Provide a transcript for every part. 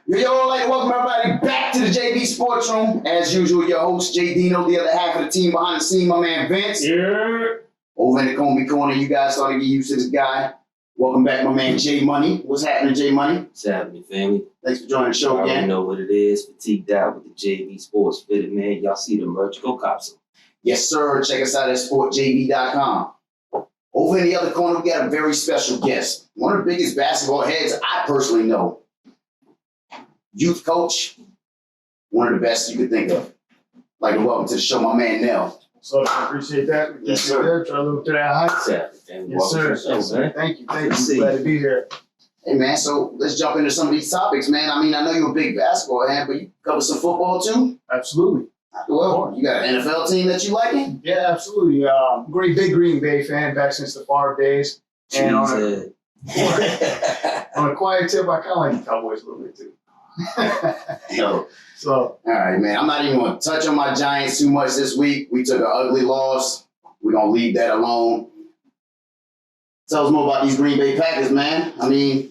Yo, I'd like to welcome everybody back to the JB Sports Room. As usual, your host, JDino, the other half of the team behind the scene, my man Vince. Yeah. Over in the Comey Corner, you guys starting to get used to this guy. Welcome back, my man J Money. What's happening, J Money? What's happening, family? Thanks for joining the show I again. already know what it is. Fatigued out with the JV Sports Fitted, man. Y'all see the merch? Go cop some. Yes, sir. Check us out at sportjv.com. Over in the other corner, we got a very special guest. One of the biggest basketball heads I personally know. Youth coach, one of the best you could think of. Like to welcome to the show, my man Nel. So I appreciate that. Yes, sir. Try to live up to that height. What's happening, family? Yes, sir. Welcome to the Yes, show, sir. man. Thank you. Good to see Glad you. to be here. Hey, man, so let's jump into some of these topics, man. I mean, I know you're a big basketball head, but you cover some football too? Absolutely. Well, you got an NFL team that you liking? Yeah, absolutely. Great big Green Bay fan back since the Favre days. And on a quiet tip, I kind of like the Cowboys a little bit too. Yo. So, All right, man. I'm not even going to touch on my Giants too much this week. We took an ugly loss. We're going to leave that alone. Tell us more about these Green Bay Packers, man. I mean,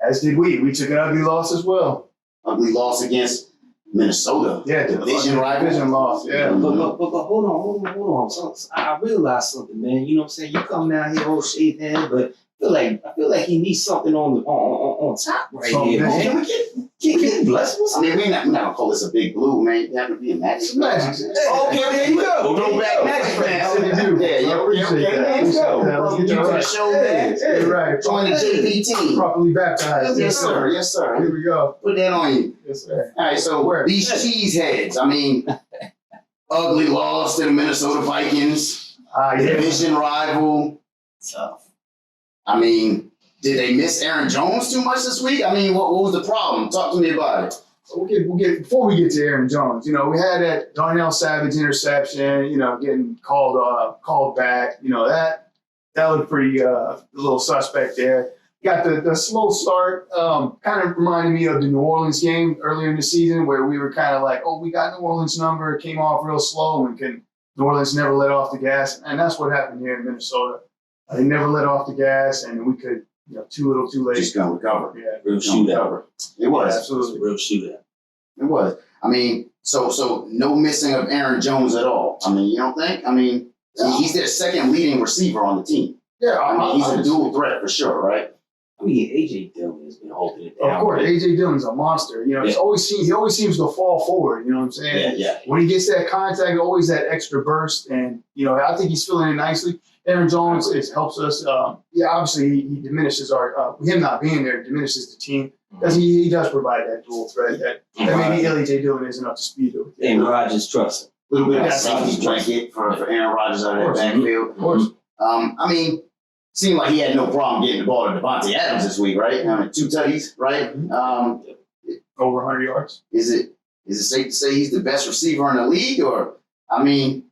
as did we. We took an ugly loss as well. ugly loss against Minnesota. Yeah, Division rival. Division loss. Yeah. But hold on. So, I realized something, man. You know what I'm saying? You come down here, old shaved head, but I feel like he needs something on top right Something. here, man. Can you bless us? I mean, we're not going to call this a big blue, man. You have to be a Magic. It's Magic. Okay, there you go. Go back, Magic fan. I appreciate that. Let's go. Let's get You to the right. show, man. Hey, right. Join the JP team. Properly baptized. Yes, sir. Yes, sir. Here we go. Put that on you. Yes, sir. All right, so these cheeseheads, I mean, ugly loss to the Minnesota Vikings, Yeah. division rival. Tough. I mean, did they miss Aaron Jones too much this week? I mean, what was the problem? Talk to me about it. So we'll get before we get to Aaron Jones. You know, we had that Darnell Savage interception. You know, getting called back. You know that looked pretty a little suspect there. Got the slow start. Kind of reminded me of the New Orleans game earlier in the season where we were kind of like, oh, we got New Orleans number. It came off real slow and New Orleans never let off the gas, and that's what happened here in Minnesota. They never let off the gas, and we could. Too little, too late. Just gonna recover. Yeah, Real shootout. It was. Yeah, absolutely. Real shootout. It was. I mean, so no missing of Aaron Jones at all. I mean, you don't think? I mean, he's their second leading receiver on the team. Yeah, I mean, he's a dual threat for sure, right? I mean, AJ Dillon has been holding it down. Of course, right? AJ Dillon's a monster. You know, he always seems to fall forward. You know what I'm saying? Yeah. When he gets that contact, always that extra burst, and I think he's filling in nicely. Aaron Jones helps us. Obviously he diminishes our him not being there diminishes the team because he does provide that dual threat that maybe AJ Dillon isn't up to speed with. And Rodgers trusts him. A little bit of a Yeah, safety blanket for Aaron Rodgers out of that backfield. Of course. I mean, seemed like he had no problem getting the ball to Devontae Adams this week, right? I mean, 2 tutties, right? Over 100 yards. Is it safe to say he's the best receiver in the league, or I mean,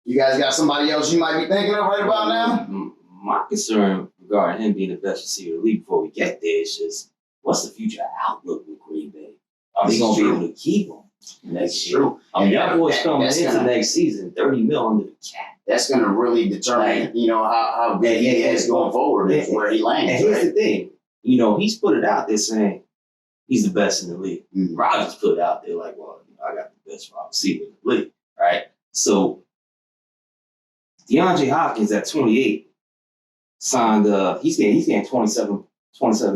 you guys got somebody else you might be thinking of right about now? My concern regarding him being the best receiver in the league before we get there is just what's the future outlook with Green Bay? Are they going to be able to keep him next year? True. I mean, And that boy's coming that's into gonna- next season, 30 mil under the cap. That's going to really determine, how good he is going forward is where he lands. And here's Right? the thing, he's put it out there saying he's the best in the league. Mhm. Rodgers put it out there like, well, I got the best wide receiver in the league, right? So DeAndre Hopkins at 28 signed. He's getting 27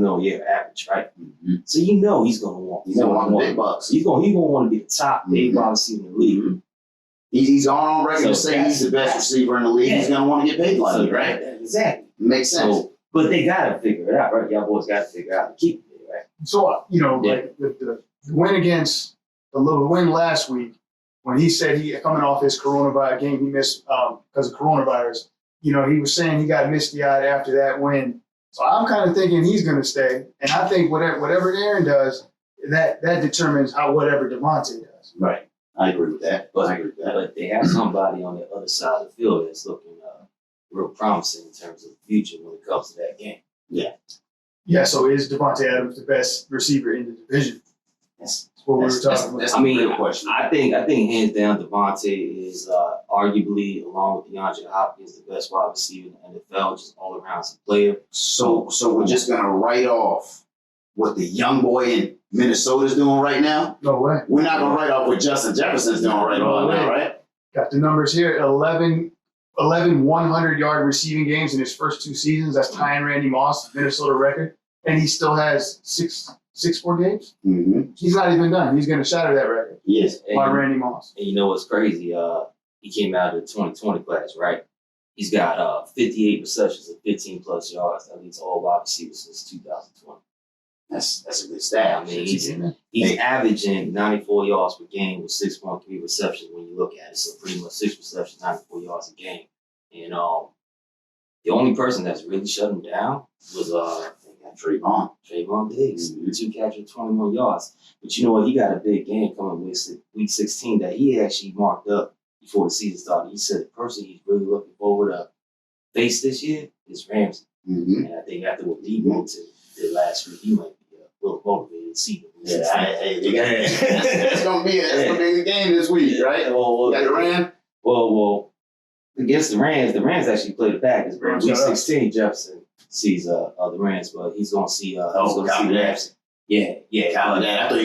mil a year average, right? Mm-hmm. So he's going to want. He's going to want the big bucks. He's going to want to be the top paid Mhm. wide receiver in the league. Mhm. He's on record to So say he's the best receiver in the league. He's going to want to get paid like So it, right? Exactly. Makes sense. So, but they got to figure it out, right? Y'all boys got to figure out how to keep it, right? So like the win against the little win last week when he said he coming off his coronavirus game he missed because of coronavirus. He was saying he got misty-eyed after that win. So I'm kind of thinking he's going to stay, and I think whatever Aaron does, that determines whatever Devontae does. Right. I agree with that. But they have somebody on the other side of the field that's looking real promising in terms of the future when it comes to that game. Yeah. So is Devontae Adams the best receiver in the division? That's what we were talking about. That's I mean, a real question. I think hands down Devontae is arguably, along with DeAndre Hopkins, the best wide receiver in the NFL, just all around as a player. So we're just gonna write off what the young boy and Minnesota's doing right now? No way. We're not going to write off what Justin Jefferson's doing right about now, right? Got the numbers here. 11 100-yard receiving games in his first 2 seasons. That's tying Randy Moss' Minnesota record. And he still has six more games. Mm-hmm. He's not even done. He's going to shatter that record. Yes. By Randy Moss. And you know what's crazy? He came out of the 2020 class, right? He's got 58 receptions and 15 plus yards. That leads all wide receivers since 2020. That's a good stat. I mean, he's averaging 94 yards per game with 6.3 receptions when you look at it. So pretty much 6 receptions, 94 yards a game. And the only person that's really shut him down was Trayvon Diggs. 2 catches, 21 yards. But you know what? He got a big game coming week 16 that he actually marked up before the season started. He said the person he's really looking forward to face this year is Ramsey. Mm-hmm. And I think after what Debo did last week, he might be a little motivated to see them. It's gonna be a big game this week, right? Well, Got the Rams. Well, against the Rams actually play the Packers. But week 16, Jefferson sees the Rams, but he's gonna see Ramsey. Yeah. Copy that. I thought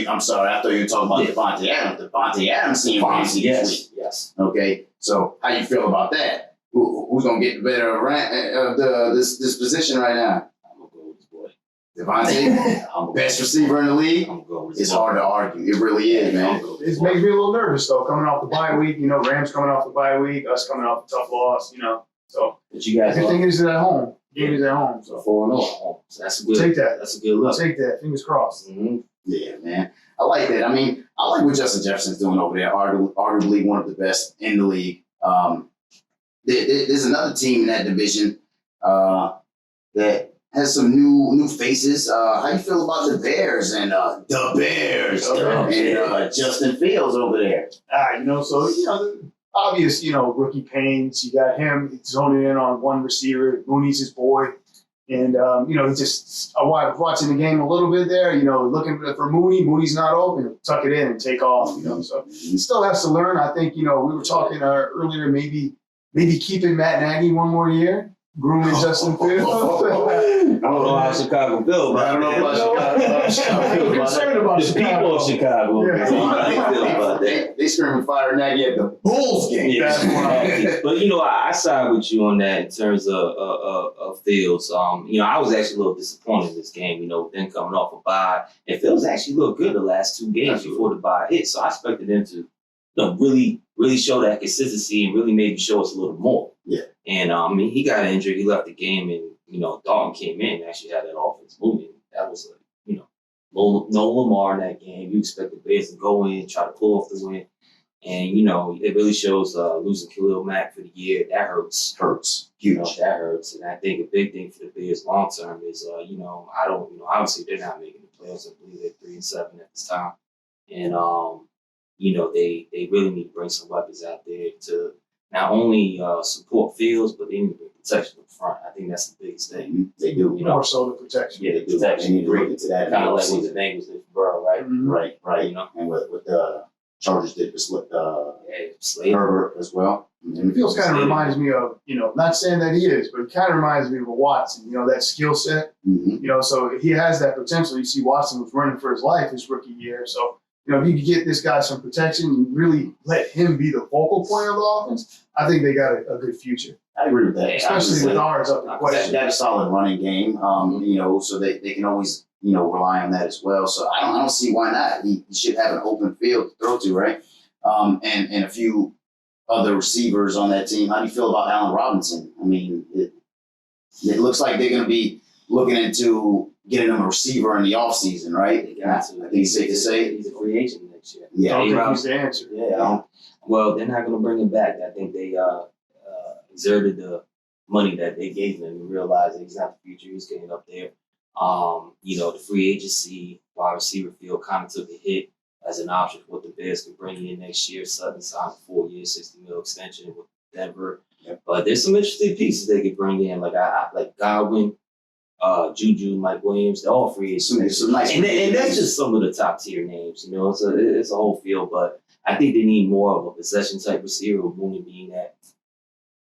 you were talking about Devontae Adams. Devontae Adams seeing Ramsey this week. Yes. Okay. So how you feel about that? Who's gonna get the better of this position right now? I'm gonna go with this boy. Devontae, best receiver in the league. I'm gonna go with It's hard to argue. It really is, man. It makes me a little nervous, though, coming off the bye week. You know, Rams coming off the bye week, us coming off a tough loss, you know. So, But you guys the thing is at home. The game is at home. So, 4-0 at home. So that's a good. Take that. That's a good I'll look. take that. Fingers crossed. Mm-hmm. Yeah, man. I like that. I mean, I like what Justin Jefferson's doing over there. Arguably one of the best in the league. There's another team in that division that has some new faces. How you feel about the Bears and Justin Fields over there? You know, so, you know, obvious, you know, rookie pains. You got him zoning in on one receiver. Mooney's his boy. And, you know, I was watching the game a little bit there, you know, looking for Mooney. Mooney's not open. Tuck it in and take off, you know. So he still has to learn. I think, you know, we were talking earlier, maybe keeping Matt Nagy one more year. Grooming Justin Fields. I don't know how Chicago feel, but I don't know about Chicago. I'm concerned about the people of Chicago. Yeah. How they feel about that. They screaming fire Nagy at the Bulls game. Yeah. But you know, I side with you on that in terms of Fields. You know, I was actually a little disappointed in this game. You know, then coming off a bye, and Fields actually looked good the last 2 games before the bye hit. So I expected them to, you know, really show that consistency and really maybe show us a little more. Yeah. And I mean, he got injured. He left the game, and you know, Dalton came in and actually had that offense moving. That was you know, no Lamar in that game. You expect the Bears to go in, try to pull off the win. And, you know, it really shows losing Khalil Mack for the year. That hurts. Huge. You know, that hurts. And I think a big thing for the Bears long term is, you know, obviously they're not making the playoffs. I believe they're 3-7 at this time. And, you know, they really need to bring some weapons out there to not only support Fields, but they need to bring protection up front. I think that's the biggest thing. Mm-hmm. They do. You know, More so the protection. Yeah, the They protection. need to look into that. Kind of like what the Bengals did for Burrow, right? Mhm. Right. You know? And what the Chargers did with Slater. Herbert as well. It feels kind of reminds me of, you know, not saying that he is, but it kind of reminds me of a Watson, you know, that skill set. Mm-hmm. You know, so he has that potential. You see Watson was running for his life his rookie year. So, you know, if you could get this guy some protection and really let him be the focal point of the offense, I think they got a good future. I agree with that. Especially with ours up in question. That's a solid running game. You know, so they can always, you know, rely on that as well. So I don't see why not. He should have an open field to throw to, right? And a few other receivers on that team. How do you feel about Allen Robinson? I mean, it looks like they're going to be looking into getting him a receiver in the offseason, right? They got to. I think it's safe to say. He's a free agent next year. Yeah. I don't think A-Rob- he's the answer. Yeah. Well, they're not going to bring him back. I think they exerted the money that they gave him and realized that he's not the future. He's getting up there. You know, the free agency wide receiver field kind of took a hit as an option for what the Bears could bring in next year. Sutton signed a 4-year, $60 million extension with Denver. Yep. But there's some interesting pieces they could bring in, like like Godwin, Juju, Mike Williams. They're all free agents. Some nice And that's just some of the top tier names. You know, it's a whole field, but I think they need more of a possession type receiver, with Mooney being that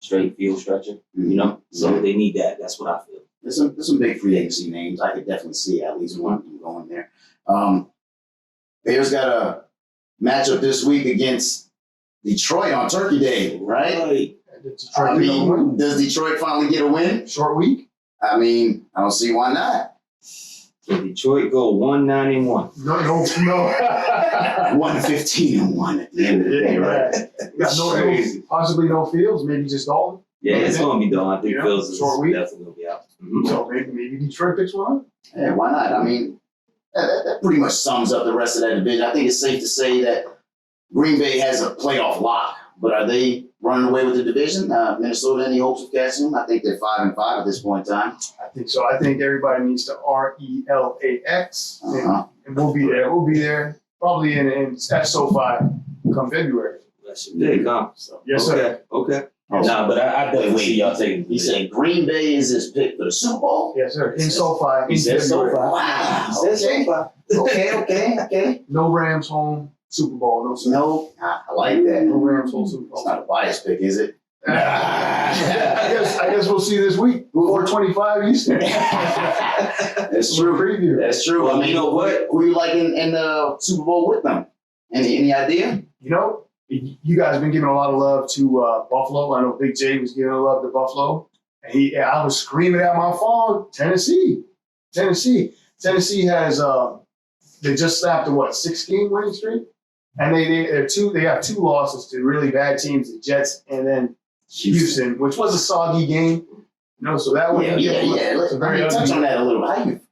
straight field stretcher. You know, so they need that. That's what I feel. There's some big free agency names. I could definitely see at least one of them going there. Bears got a matchup this week against Detroit on Turkey Day, right? Did Detroit I get a win? mean, does Detroit finally get a win? Short week? I mean, I don't see why not. Can Detroit go 1-9-1? No. 115-1 at the end of the day, right? Got Crazy. possibly no Fields, maybe just Dalton. Yeah, it's going to be done. I think Yeah, Bills is short week. definitely going to be out. Mhm. So maybe Detroit picks one up. Yeah, why not? I mean, that pretty much sums up the rest of that division. I think it's safe to say that Green Bay has a playoff lock, but are they running away with the division? Minnesota, any hopes of catching them? I think they're 5-5 at this point in time. I think so. I think everybody needs to RELAX, and we'll be there. We'll be there probably at SOFI come February. That's your pick, huh? So yes, sir. Okay. Nah, but I definitely see y'all taking He said Green Bay is his pick for the Super Bowl? Yes, sir. In SoFi. He in said February. SoFi. Wow. He said SoFi. Okay. No Rams home Super Bowl. No, sir. No, I like that. No Rams home Super It's Bowl. not a biased pick, is it? I guess we'll see this week. 4:25 Eastern. That's true. Preview. That's true. Well, I mean, you know what? Who you like in the Super Bowl with them? Any idea? You know, you guys have been giving a lot of love to Buffalo. I know Big J was giving a love to Buffalo. And I was screaming at my phone, Tennessee has they just snapped a 6-game winning streak, and they have two losses to really bad teams, the Jets and then Houston, which was a soggy game. So that one, Yeah. it's a very Touch ugly. on that a little.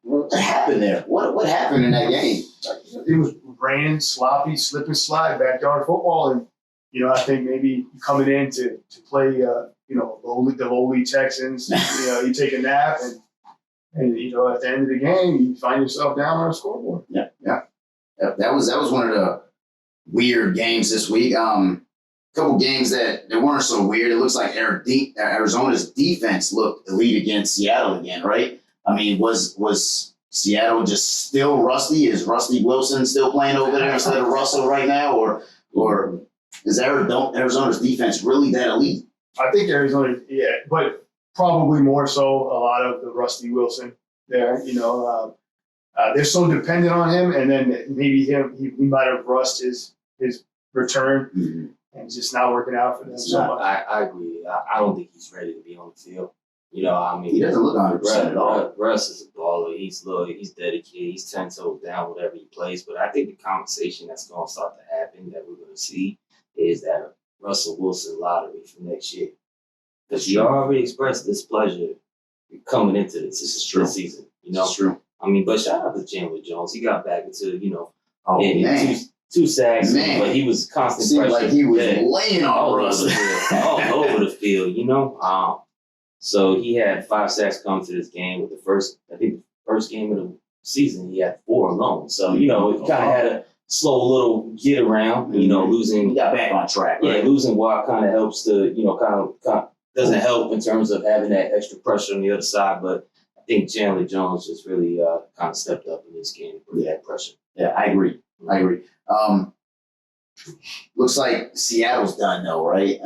What happened there? What happened in that game? It was raining, sloppy, slip and slide, backyard football, and I think maybe coming in to play, the lowly Texans, you take a nap and at the end of the game you find yourself down on a scoreboard. Yeah. That was one of the weird games this week. Couple games that weren't so weird. It looks like Arizona's defense looked elite against Seattle again, right? I mean, was Seattle just still rusty? Is Rusty Wilson still playing over there instead of Russell right now, or is Arizona's defense really that elite? I think Arizona, but probably more so a lot of the Rusty Wilson there. They're so dependent on him, and then maybe he might have rushed his return, and it's just not working out for them so much. I agree. I don't think he's ready to be on the field. I mean, He doesn't look 100% at all. Russ is a baller. He's loyal. He's dedicated. He's 10 toes down whatever he plays. But I think the conversation that's going to start to happen that we're going to see is that Russell Wilson lottery for next year. Because he already expressed displeasure coming into this season. It's true. I mean, but shout out to Chandler Jones. He got back into, Oh, man. two sacks, Man. but he was constant Seemed pressure. like he was Yeah. laying on all over Russ. the field, all over the field, So he had 5 sacks come to this game with the first game of the season, he had 4 alone. So, it kind of had a slow little get around, losing. He got back on track, Yeah, right? losing Watt kind of helps to, kind of doesn't help in terms of having that extra pressure on the other side. But I think Chandler Jones just really kind of stepped up in this game and put that pressure. Yeah, I agree. Looks like Seattle's done though, right?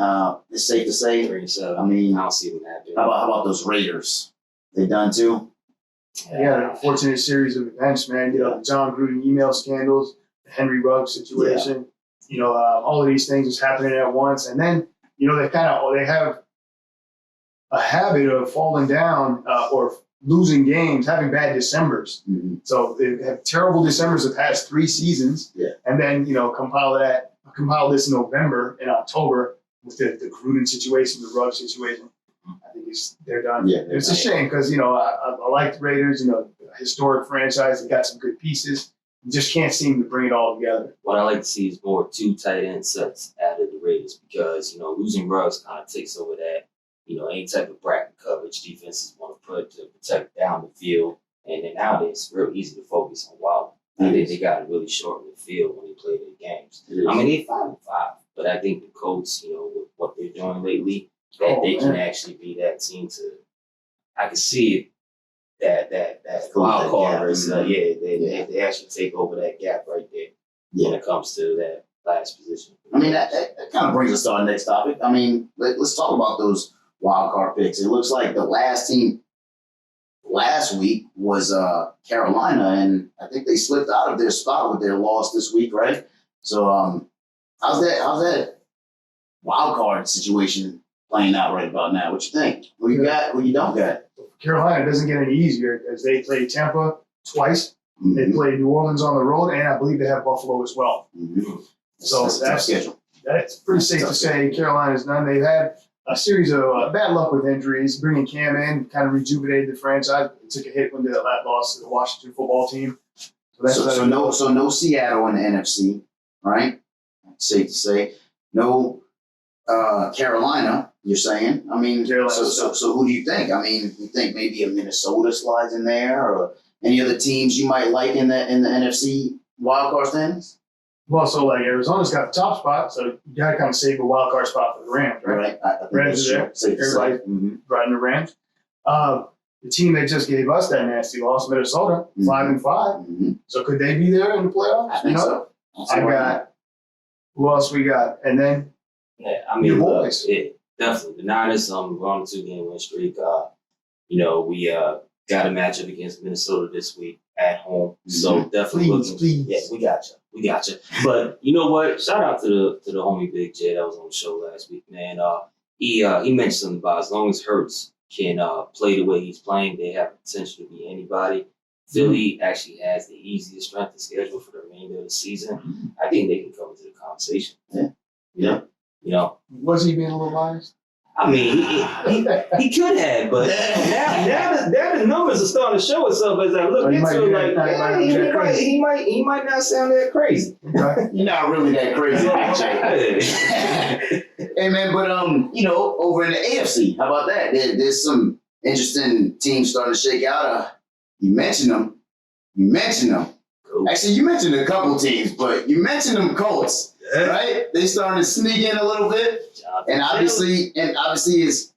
It's safe to say. 3-7. I mean, I don't see what happened. how about those Raiders? They done too? Yeah, an unfortunate series of events, man. The John Gruden email scandals, the Henry Ruggs situation. All of these things is happening at once, and then they have a habit of falling down or losing games, having bad Decembers. Mm-hmm. So they have terrible Decembers the past 3 seasons. Yeah. And then, compile this in November and October with the Gruden situation, the Ruggs situation. I think they're done. Yeah, It's a shame because, I like the Raiders, historic franchise. They got some good pieces. You just can't seem to bring it all together. What I like to see is more 2 tight end sets added to the Raiders because, losing Ruggs kind of takes over that, any type of bracket coverage defenses want to put to protect down the field. And then nowadays, it's real easy to focus on Wilder. I think they got to really shorten the field when they play their games. I mean, they're 5-5, but I think the Colts, with what they're doing lately, that they can actually be that team to. I can see it. That wild card versus they actually take over that gap right there when it comes to that last position. I mean, that kind of brings us to our next topic. I mean, let's talk about those wild card picks. It looks like the last team last week was Carolina, and I think they slipped out of their spot with their loss this week, right? So how's that wild card situation playing out right about now? What you think? Who you got? Who you don't got? Carolina doesn't get any easier as they play Tampa twice. They play New Orleans on the road, and I believe they have Buffalo as well. Mm-hmm. So that's a tough schedule. That's pretty safe to say Carolina's done. They've had a series of bad luck with injuries. Bringing Cam in kind of rejuvenated the franchise. It took a hit when they lost to the Washington football team. So no Seattle in the NFC, right? Safe to say. No Carolina, you're saying. I mean, so who do you think? I mean, you think maybe a Minnesota slides in there, or any other teams you might like in the NFC wildcard standings? Well, so like Arizona's got the top spot, so you got to kind of save a wild card spot for the Rams, right? Right. I think Rams are there. safe to say. Everybody riding the Rams. The team that just gave us that nasty loss, Minnesota, 5-5. Mm-hmm. So could they be there in the playoffs? I think so. I got. Who else we got? And then Yeah, I mean, your boys. Yeah, definitely. The Niners, we're on a 2-game win streak. We got a matchup against Minnesota this week at home. So definitely Please. Yeah, we got you. But you know what? Shout out to the homie Big J that was on the show last week, man. He mentioned something about as long as Hurts can play the way he's playing, they have potential to be anybody. Philly actually has the easiest strength of schedule for the remainder of the season. I think they can come into the conversation. Yeah. You know, Was he being a little biased? I mean, he could have, but now the numbers are starting to show itself as I look into it. Like, he might not sound that crazy. Okay. You're not really that crazy, Jay. Hey man, but over in the AFC, how about that? There's some interesting teams starting to shake out. You mentioned them. Cool. Actually, you mentioned a couple teams, but you mentioned them Colts, right? They starting to sneak in a little bit, and obviously, it's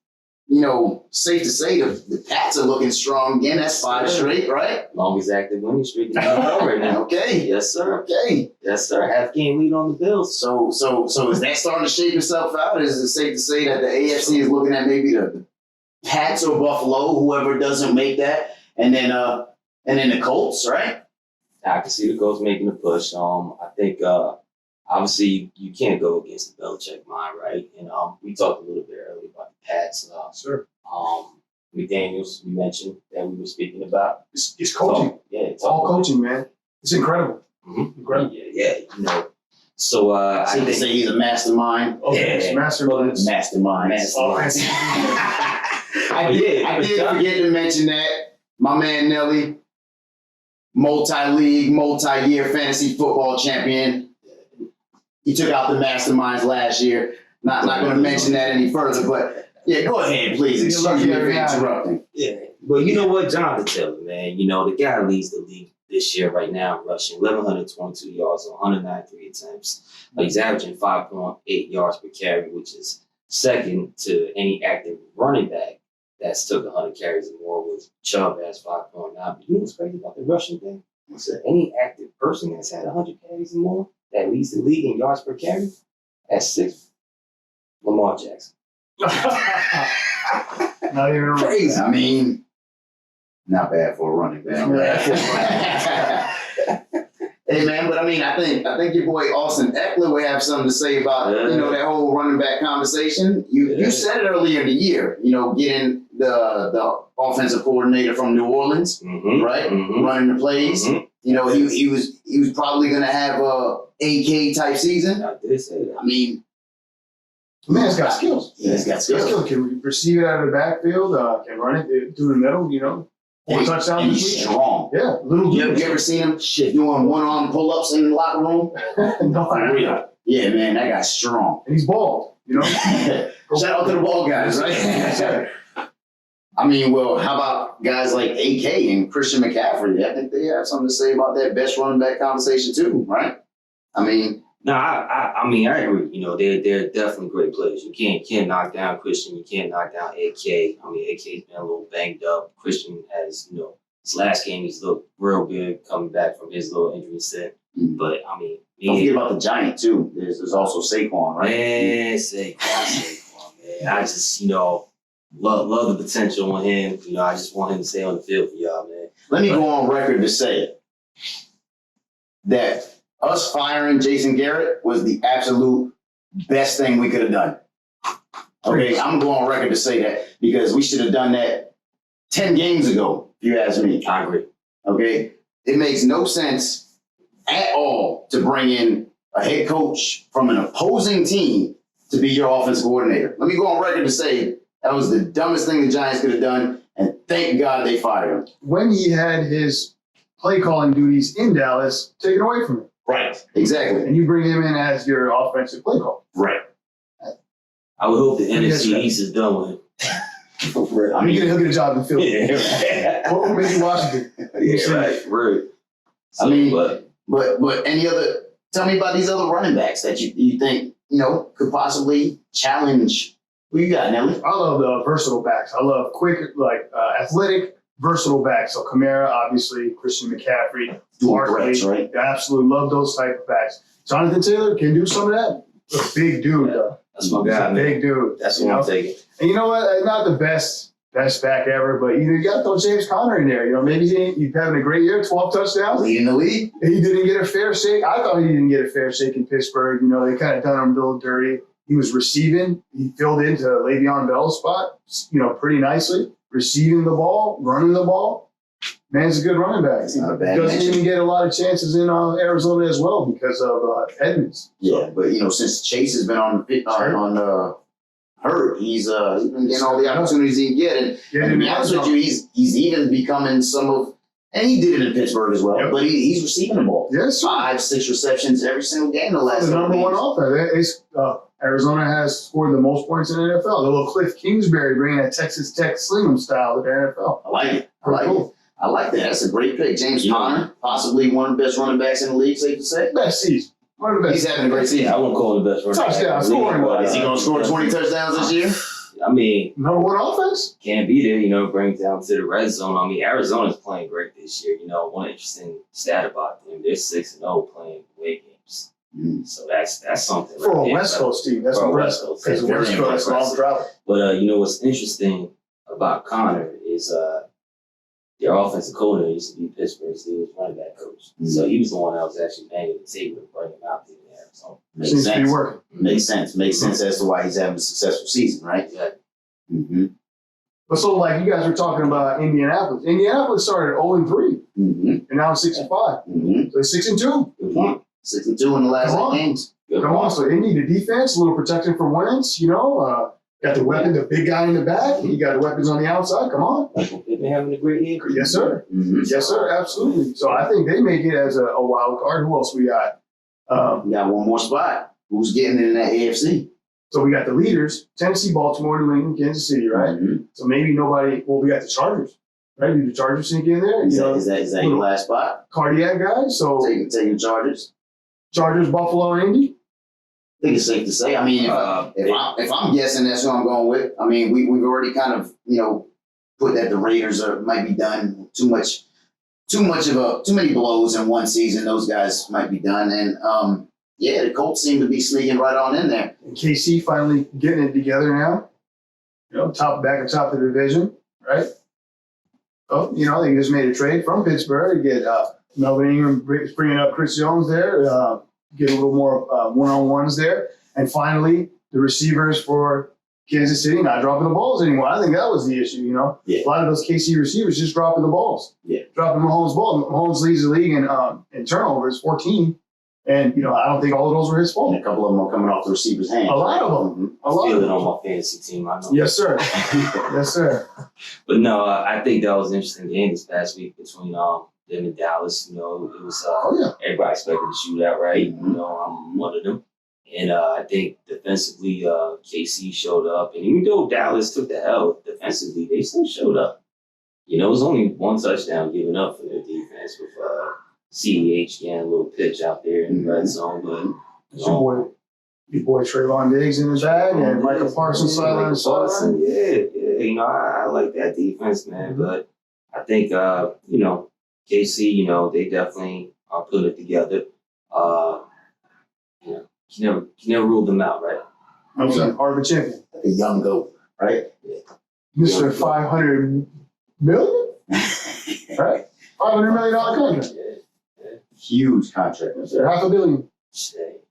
safe to say the Pats are looking strong again. That's 5 straight, right? Longest active winning streak in the NFL right now. Okay. Yes, sir. Okay. Yes, sir. Half game lead on the Bills. So is that starting to shape itself out? Is it safe to say that the AFC is looking at maybe the Pats or Buffalo, whoever doesn't make that, and then the Colts, right? I can see the Colts making a push. I think obviously you can't go against the Belichick mind, right? And we talked a little bit earlier about the Pats. Sure. McDaniels, we mentioned that we were speaking about. It's coaching. It's all coaching, man. It's incredible. Mm-hmm. Incredible. Yeah. So I Safe to think say he's a mastermind. Okay, mastermind. Mastermind. I did forget to mention that. My man Nelly, multi-league, multi-year fantasy football champion. He took out the masterminds last year. Not going to mention that any further, but yeah, go ahead, please. Excuse me for interrupting. Yeah. Well, you know what, Jonathan Taylor, man. The guy leads the league this year right now, rushing 1,122 yards on 193 attempts. He's averaging 5.8 yards per carry, which is second to any active running back that's took 100 carries or more, with Chubb has 5.9. But you know what's crazy about the rushing thing? Any active person that's had 100 carries or more that leads the league in yards per carry, that's 6th. Lamar Jackson. Not even Crazy. I mean, not bad for a running back. Hey man, but I mean, I think your boy Austin Eckler would have something to say about that whole running back conversation. You said it earlier in the year. Getting the offensive coordinator from New Orleans, right, running the plays. Mm-hmm. He was probably going to have a AK type season. I did say that. I mean, the man's got skills. Yeah, he's got skills. Can receive it out of the backfield. Can run it through the middle. 4 touchdowns and this he's week. strong. Yeah, little You dude. ever seen him doing one-arm pull-ups in the locker room? No, For real. Yeah, man, that guy's strong. And he's bald. Shout out to the ball guys, right? I mean, well, how about guys like AK and Christian McCaffrey? I think they have something to say about that best running back conversation too, right? I mean, No, I mean, I agree. They're definitely great players. You can't knock down Christian. You can't knock down AK. I mean, AK's been a little banged up. Christian has, his last game, he's looked real good coming back from his little injury set. But, I mean, don't forget about the Giant too. There's also Saquon, right? Man, Saquon, man. I just, love the potential on him. You know, I just want him to stay on the field for y'all, man. Let me go on record to say that us firing Jason Garrett was the absolute best thing we could have done. Okay, I'm going on record to say that because we should have done that 10 games ago, if you ask me. I agree. Okay, it makes no sense at all to bring in a head coach from an opposing team to be your offensive coordinator. Let me go on record to say that was the dumbest thing the Giants could have done, and thank God they fired him. When he had his play calling duties in Dallas taken away from him. Right, exactly. And you bring him in as your offensive play caller. Right. I would hope the Yes, NFC sir. East is done with him. I mean, he'll get a job in Philly. Yeah, Or maybe Washington. yeah, right. So, I mean, but But any other? Tell me about these other running backs that you think could possibly challenge. Who you got, Nelly? I love the versatile backs. I love quick, athletic, versatile backs. So Kamara, obviously, Christian McCaffrey, Dual Barkley. threats, right? I absolutely love those type of backs. Jonathan Taylor can do some of that. A big dude, though. that's my He's guy, a man. big dude. That's you what know? I'm taking. And you know what? Not the best back ever, but you got to throw James Conner in there. Maybe he's having a great year, 12 touchdowns. Leading the league. He didn't get a fair shake. I thought he didn't get a fair shake in Pittsburgh. They kind of done him a little dirty. He was receiving. He filled into Le'Veon Bell's spot, pretty nicely. Receiving the ball, running the ball. Man's a good running back. It's not a bad He doesn't matchup. even get a lot of chances in Arizona as well because of Edmonds. Yeah, but since Chase has been hurt, he's been getting all the opportunities he can get, and to be honest with you, he's even becoming some of, and he did it in Pittsburgh as well. Yep. But he's receiving the ball. Yes, sir. 5-6 receptions every single game the last The couple number one games. offense. Arizona has scored the most points in the NFL. The little Cliff Kingsbury bringing that Texas Tech Slingham style to the NFL. I like it. I like that. That's a great pick. James Conner, possibly one of the best running backs in the league, safe to say. Best season. One of the best. He's having a great season. I wouldn't call him the best running back. Touchdown, in the league, scoring. but, Is he going to score 20 touchdowns this year? I mean, Number one offense? can't be there, bring it down to the red zone. I mean, Arizona's playing great this year. One interesting stat about them, they're 6-0 playing away games. So that's something. For right a there, West bro. Coast team. That's For a impressive. West Coast Because team. the West Very Coast, long impressive. travel. But what's interesting about Connor is their offensive coordinator used to be Pittsburgh's Steelers running back coach. So he was the one that was actually banging the table to bring him out there. So Makes Seems to be sense. working. Makes sense as to why he's having a successful season, right? exactly. Mm-hmm. But so, you guys were talking about Indianapolis. Indianapolis started 0-3, Mm-hmm. and now it's 6-5. Mm-hmm. So 6-2. Good point. 6-2 in the last Come on. 8 games. Good Come on, point. so Indy, the defense, a little protection for Wentz, got the weapon, the big guy in the back, and you got the weapons on the outside. Come on. Michael Pittman having a great year. Yes, sir. Mm-hmm. Yes, sir. Absolutely. So I think they make it as a wild card. Who else we got? We got one more spot. Who's getting in that AFC? So we got the leaders: Tennessee, Baltimore, New England, Kansas City. Right. Mm-hmm. So maybe nobody. Well, we got the Chargers. Right. Do the Chargers sink in there? Is that your last spot? Cardiac guys. So Taking Chargers. Chargers, Buffalo, and Indy. I think it's safe to say. I mean, if I'm guessing, that's who I'm going with. I mean, we've already kind of put that the Raiders might be done. Too many blows in one season. Those guys might be done, and the Colts seem to be sneaking right on in there. And KC finally getting it together now. Back at top of the division, right? Oh, they just made a trade from Pittsburgh to get Melvin Ingram bringing up Chris Jones there, get a little more one-on-ones there. And finally, the receivers for Kansas City not dropping the balls anymore. I think that was the issue, Yeah. A lot of those KC receivers just dropping the balls. Yeah. Dropping Mahomes' ball. Mahomes leads the league in turnovers, 14. And, I don't think all of those were his fault. And a couple of them are coming off the receiver's hands. A lot of them. A lot Feel of it them. on my fantasy team. I know. Yes, sir. Yes, sir. But no, I think that was an interesting game this past week between them and Dallas. It was Oh, yeah. everybody expected a shootout, right? Mhm. I'm one of them. And I think defensively, KC showed up. And even though Dallas took the L defensively, they still showed up. It was only one touchdown given up for their defense with CEH getting a little pitch out there in the red zone. But Your boy Trayvon Diggs in his bag and Michael Parsons sideline to sideline. Yeah. I like that defense, man. But I think, KC, they definitely are putting it together. You never rule them out, right? I'm saying, Harvard champion. Like a young goat, right? Mr. 500 million, right? $500 million contract. Huge contract. That's $500 million. Shit.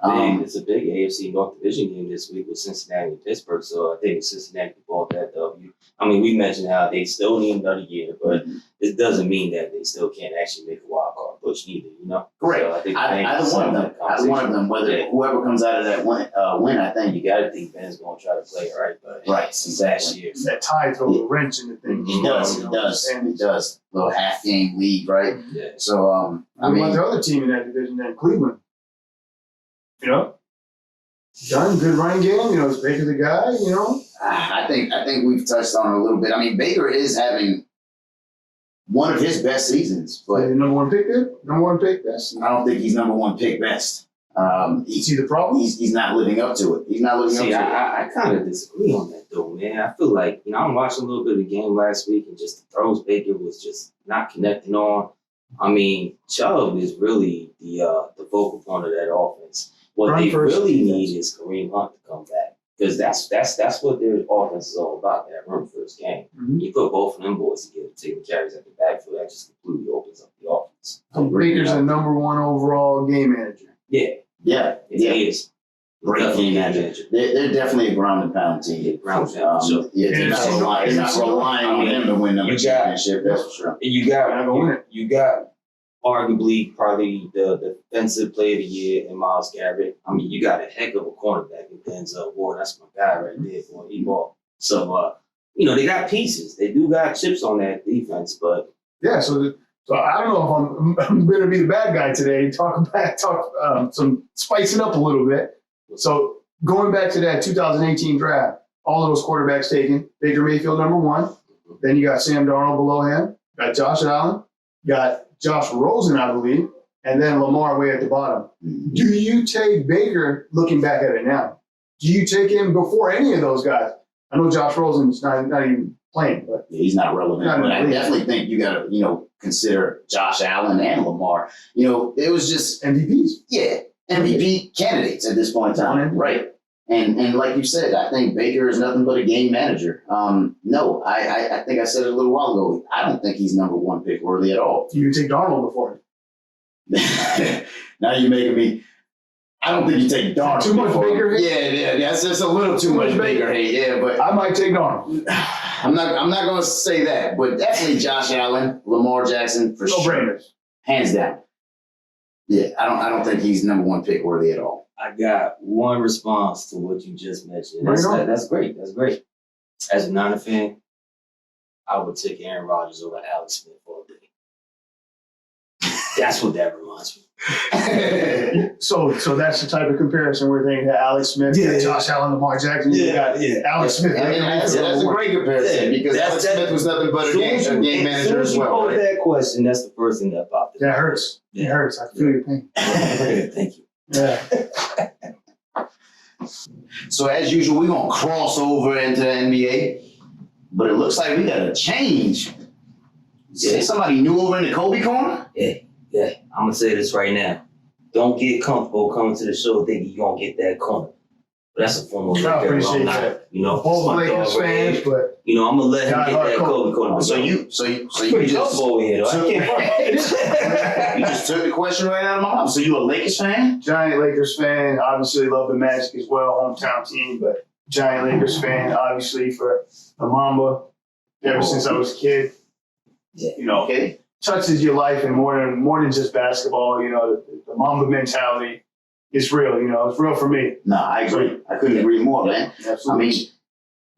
Um, It's a big AFC North Division game this week with Cincinnati and Pittsburgh, so I think Cincinnati bought that W. I mean, we mentioned how they still need another year, but it doesn't mean that they still can't actually make a wild card push neither, you know? Correct. So I think Either one of them, whether whoever comes out of that win, I think you got to think Ben's going to try to play it right, but right, last exactly. year. That tie throws a wrench in the thing. It does. It does. Little half game lead, right? Yeah. So I I mean, mean, the other team in that division, then Cleveland. You know, done good running game. You know, is Baker the guy? You know, I think we've touched on it a little bit. I mean, Baker is having one of his best seasons, but the number one pick there, number one pick best. I don't think he's number one pick best. You see the problem? He's not living up to it. He's not living See, up to it. I kind of disagree on that though, man. I feel like, you know, I'm watching a little bit of the game last week and just the throws Baker was just not connecting on. I mean, Chubb is really the focal point of that offense. What Run they first really defense. need is Kareem Hunt to come back because that's what their offense is all about. That run first game. Mhm. You put both of them boys together, taking carries at the backfield, that just completely opens up the offense. Baker's the number one overall game manager. Yeah, Yeah, yeah. he is. Great Definitely game a manager. They're definitely a ground and pound team. Yeah, ground and pound, sure. Yeah, they're not relying on him to win them a championship. That's for sure. And you got arguably probably the defensive player of the year in Myles Garrett. I mean, you got a heck of a cornerback in Denzel Ward. That's my guy right there, boy. He ball. So you know, they got pieces. They do got chips on that defense, but Yeah, so I don't know if I'm going to be the bad guy today. Talk some spicing up a little bit. So going back to that 2018 draft, all of those quarterbacks taken. Baker Mayfield number one. Then you got Sam Darnold below him. Got Josh Allen. Got Josh Rosen, I believe, and then Lamar way at the bottom. Do you take Baker? Looking back at it now, do you take him before any of those guys? I know Josh Rosen's not even playing, but Yeah, he's not relevant. Not But I relevant. definitely think you got to, consider Josh Allen and Lamar. It was just, MVPs. yeah, MVP candidates at this point in time. Right. And like you said, I think Baker is nothing but a game manager. No, I think I said it a little while ago. I don't think he's number one pick worthy at all. You take Darnold before him. Now you're making me. I don't think you take Darnold. Too much before. Baker hate? Yeah, that's just a little too much Baker hate. Yeah, but I might take Darnold. I'm not going to say that. But definitely Josh Allen, Lamar Jackson for No sure, brainers. hands down. Yeah, I don't think he's number one pick worthy at all. I got one response to what you just mentioned. Bring it on. That's great. That's great. As a Niner fan, I would take Aaron Rodgers over Alex Smith all day. That's what that reminds me. So that's the type of comparison we're thinking that Alex Smith, Yeah. Josh Allen, Lamar Jackson, you got Alex Smith. I mean, that's a great comparison because Alex Smith was nothing but a game manager as well. As soon as you Right? posed that question, that's the first thing that popped in. That hurts. It hurts. I feel your pain. Thank you. Yeah. So as usual, we're gonna cross over into the NBA, but it looks like we got a change. Is there somebody new over in the Kobe corner? Yeah, I'm gonna say this right now. Don't get comfortable coming to the show thinking you're gonna get that corner. But that's a form of I appreciate alumni. that. You know, Both my Lakers dog right fans, here. but You know, I'm gonna let him Yeah, get that hardcore. Kobe corner. So you pretty just comfortable over here, though. I can't you just took the question right out of my mouth. So you a Lakers fan? giant Lakers fan. Obviously love the Magic as well, hometown team, but giant Lakers fan, obviously, for the MAMBA ever since I was a kid. Yeah. You know, Okay. touches your life and more than just basketball. You know, the MAMBA mentality is real. You know, it's real for me. No, I agree. I couldn't agree more, man. I Absolutely. mean,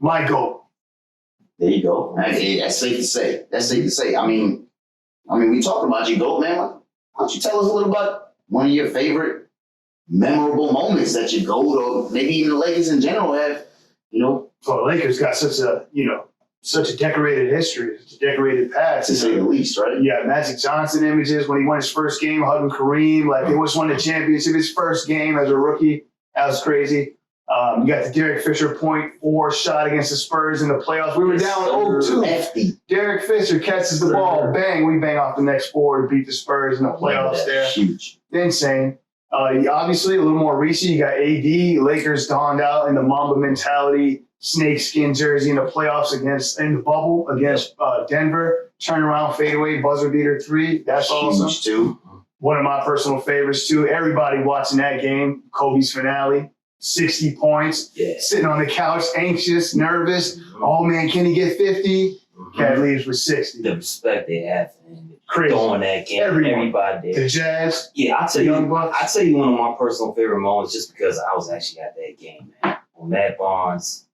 My goal. there you go. Hey, that's safe to say. I mean, we talked about your GOAT, man. Why don't you tell us a little about one of your favorite memorable moments that your GOAT or maybe even the Lakers in general have, So the Lakers got such a decorated history, such a decorated past. to say the least, right? Yeah, Magic Johnson images when he won his first game, hugging Kareem. Like, it was won the championship, his first game as a rookie. That was crazy. You got the Derek Fisher .4 shot against the Spurs in the playoffs. We were down 0-2. Hefty. Derek Fisher catches the ball. Bang, we bang off the next four to beat the Spurs in the playoffs there. Huge. Insane. Obviously, a little more recent, you got AD. Lakers donned out in the Mamba mentality snakeskin jersey in the playoffs in the bubble against Denver. Turnaround fadeaway buzzer beater 3. That's awesome. Huge too. One of my personal favorites too. Everybody watching that game, Kobe's finale, 60 points, sitting on the couch, anxious, nervous. Oh man, can he get 50? Cat leaves with 60. The respect they have for him. Crazy. Throwing that game, everybody there. The Jazz. Yeah, I'll tell Young you. Bucks. I'll tell you one of my personal favorite moments, just because I was actually at that game, man. When Matt Barnes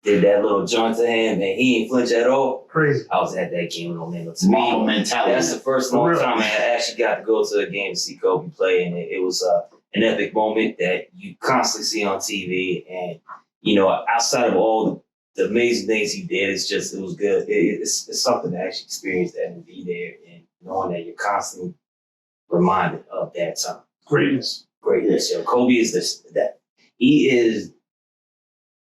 did that little joint to him, and he ain't flinch at all. Crazy. I was at that game with Orlando. To Mamba me, mentality. that's the first long time I actually got to go to a game to see Kobe play, and it was an epic moment that you constantly see on TV. And you know, outside of all the amazing things he did, it was good. It's something to actually experience that and be there, and knowing that you're constantly reminded of that time. Greatness. Greatness. Yo, Kobe is he is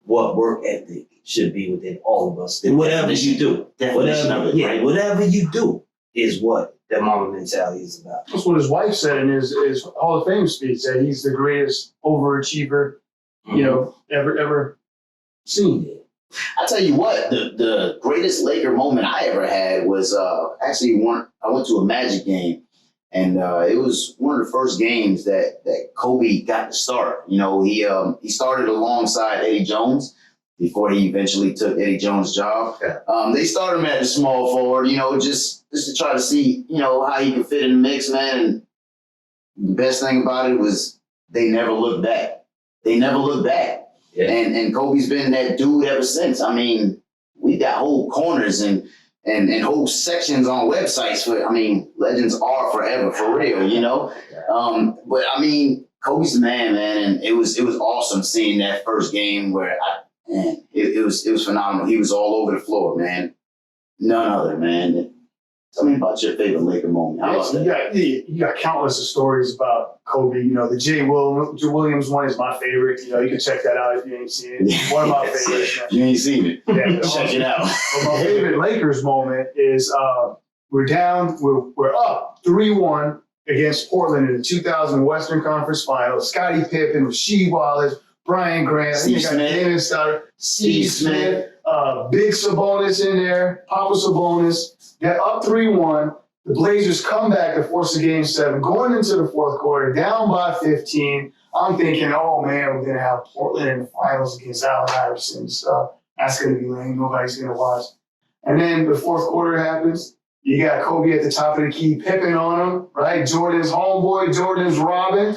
what work ethic should be within all of us. Whatever you do, whatever you do is what that Mamba mentality is about. That's what his wife said in his Hall of Fame speech. That he's the greatest overachiever, ever seen. I tell you what, the greatest Laker moment I ever had was actually I went to a Magic game, and it was one of the first games that Kobe got to start. You know, he started alongside Eddie Jones before he eventually took Eddie Jones' job. They started him at the small forward, just to try to see, how he could fit in the mix, man. And the best thing about it was they never looked back. Yeah. And Kobe's been that dude ever since. I mean, we got whole corners and whole sections on websites for, legends are forever, for real, But I mean, Kobe's the man, and it was awesome seeing that first game where it was phenomenal. He was all over the floor, man. None other, man. Tell me about your favorite Laker moment. How about that? You got countless of stories about Kobe. The J Williams one is my favorite. You can check that out if you ain't seen it. One of my favorites. You ain't seen it. Yeah, check it out. But my favorite Lakers moment is we're up 3-1 against Portland in the 2000 Western Conference Finals. Scottie Pippen, Rasheed Wallace, Brian Grant, Steve Smith, Big Sabonis in there, Papa Sabonis. Got up 3-1. The Blazers come back to force a game 7, going into the fourth quarter, down by 15. I'm thinking, oh man, we're gonna have Portland in the finals against Allen Iverson. So that's gonna be lame. Nobody's gonna watch. And then the fourth quarter happens. You got Kobe at the top of the key, Pippen on him, right? Jordan's homeboy, Jordan's Robin.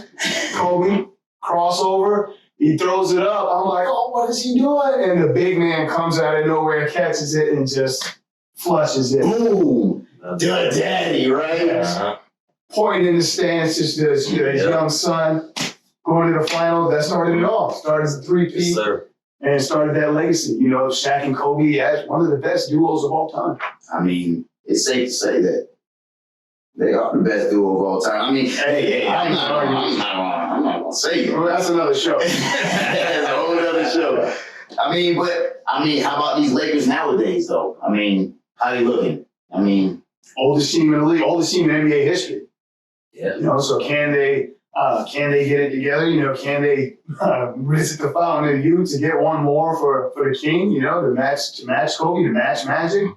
Kobe crossover. He throws it up. I'm like, oh, what is he doing? And the big man comes out of nowhere, catches it, and just flushes it. Boom. Daddy, right? Uh-huh. Pointing in the stands, just his young son going to the final. That started it all. Started as a 3-peat. Yes, sir. And started that legacy. Shaq and Kobe as one of the best duos of all time. I mean, it's safe to say that they are the best duo of all time. I mean, hey, I'm not gonna say it. Well, that's another show. That's a whole other show. How about these Lakers nowadays, though? How they looking? Oldest team in the league, oldest team in NBA history. Yeah. So can they get it together? Can they visit the fountain of youth to get one more for the king? To match Kobe, to match Magic.